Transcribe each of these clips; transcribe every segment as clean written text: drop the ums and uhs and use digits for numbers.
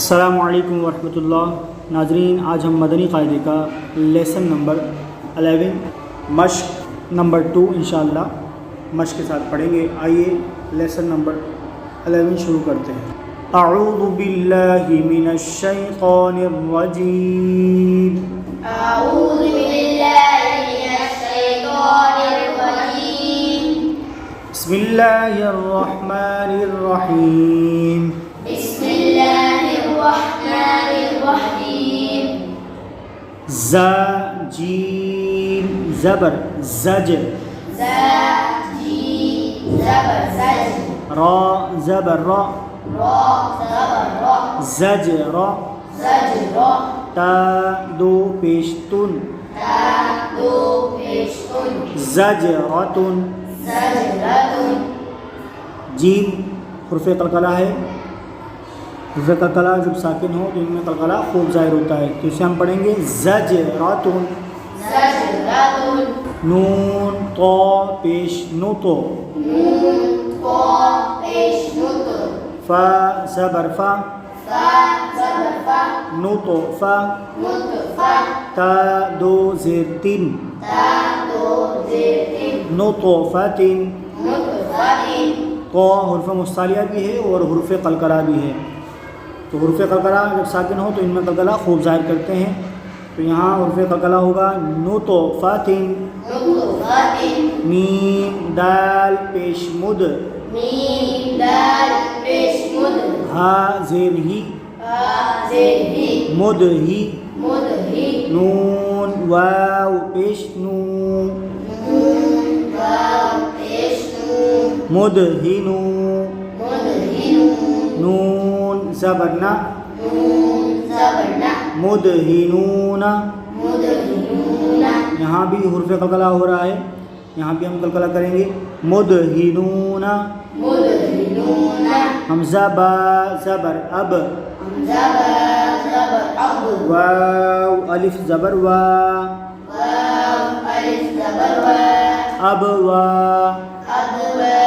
السلام علیکم ورحمۃ اللہ ناظرین، آج ہم مدنی قاعدے کا لیسن نمبر 11 مشق نمبر 2 انشاءاللہ مشق کے ساتھ پڑھیں گے۔ آئیے لیسن نمبر 11 شروع کرتے ہیں۔ اعوذ باللہ من الشیطان الرجیم، اعوذ باللہ من الشیطان الرجیم، بسم اللہ الرحمن الرحیم، بسم اللہ الرحمن الرحیم۔ ز جیم زبر زج، زا جی زبر زج، را زبر را، را زبر را، زج را، زج را، تا دو پیشتن، تا دو پیشتن، زجرتن، زجرتن۔ جیم حرف قلقلہ ہے۔ حرف قلقلہ جب ساکن ہو تو ان میں قلقلہ خوب ظاہر ہوتا ہے، تو اسے ہم پڑھیں گے زجرتن۔ زجرتن، نون تو پیش نو تو، نون تو پیش نطق، فا زبر فا، فا زبر فا، نو تو فا، نطفہ، تا دو زیر تین، تا دو زیر تین، نطفۃ، نطفہ، تو حرف مستعلیہ بھی ہے اور حرف قلقلہ بھی ہے۔ تو حرف قلقلہ جب ساکن ہو تو ان میں قلقلہ خوب ظاہر کرتے ہیں، تو یہاں حرف قلقلہ ہوگا نطفۃ، نطفہ، میم دال پیش مد، میم دال پیش مد، ہا زیر ہی، ہا زیر ہی، مد ہی، مد ہی، نون واو پیش نو، نون واو پیش نون، مد ہی نو، مد ہی نون، نون زبر نا، نون زبر نا، مد ہی نون۔ مد ہی نون، یہاں بھی حرف قلقلہ ہو رہا ہے، یہاں بھی ہم قلقلہ کریں گے مد ہی نون، مد ہی نون، حمزہ با زبر اب، حمزہ با زبر اب، واو الف زبر وا، واو الف زبر وا، اب وا، اب وا،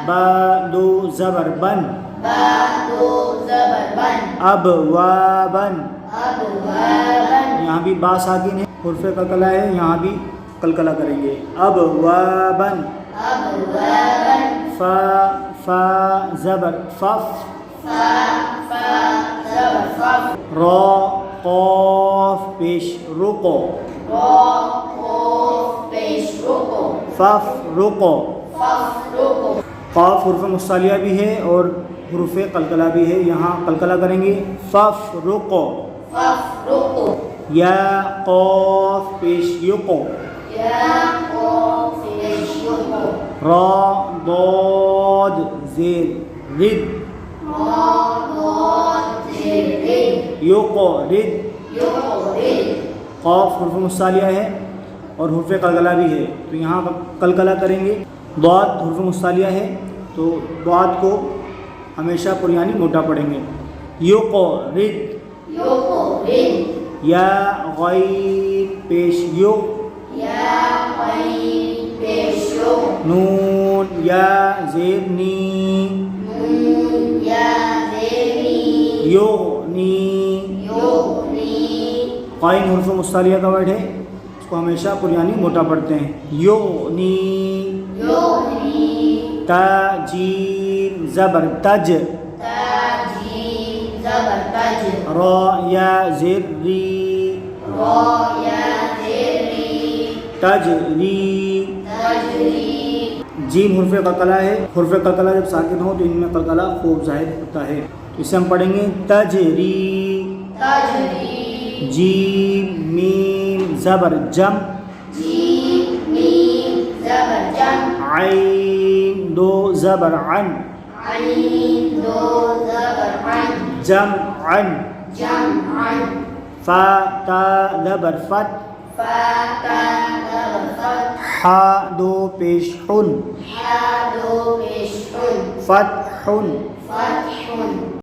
با دو زبر بن، با دو زبر بن، اب وا بن۔ اب وا بن، یہاں بھی با ساکن ہے، حرف قلقلہ ہے، یہاں بھی قلقلہ کریں گے اب وا بن، اب وا بن، فا فا زبر فف، فا فا زبر فف، را قاف پیش رقو، را قاف پیش رکو، فف رقو۔ فف رکو، قاف حرف مستعلیہ بھی ہے اور حرف قلقلہ بھی ہے، یہاں قلقلہ کریں گے فف رقو، فف رکو، یا قاف پیش یقو، یا قاف پیش یکو، را ضاد زیر رد، را ضاد زیر رد، یقو رد۔ یکو رد، قاف حرف مستعلیہ ہے اور حرف قلقلہ بھی ہے، تو یہاں قلقلہ کریں گے۔ ضاد حرف مستعلیہ ہے تو ضاد کو ہمیشہ پریانی موٹا پڑھیں گے، یقو رد، یکو رد، یا غین پیش یو، یا غین پیش یو، نون یا زیر نی، نون یا زیر نی، یو نی۔ یغنی، قائن حرف مستعلیہ کا ورڈ ہے، اس کو ہمیشہ پریانی موٹا پڑھتے ہیں، یو نی۔ یغنی، تا جیم زبر تج، تاجیم زبر تج، را یا زیر ری، را یا زیر ری، تجری۔ تجری، جیم حرف قلقلہ ہے، حرف قلقلہ جب ساکن ہو تو ان میں قلقلہ خوب ظاہر ہوتا ہے، تو اسے ہم پڑھیں گے تجری، تجری، جیم میم زبر جم، جیم میم زبر جم، عین دو زبر عن، عین دو زبر عن، جمعا، جمعا، فا تا زبر فت، فا تا زبر فت، حا دو پیش حن، حا دو پیش حن، فتح، فتح،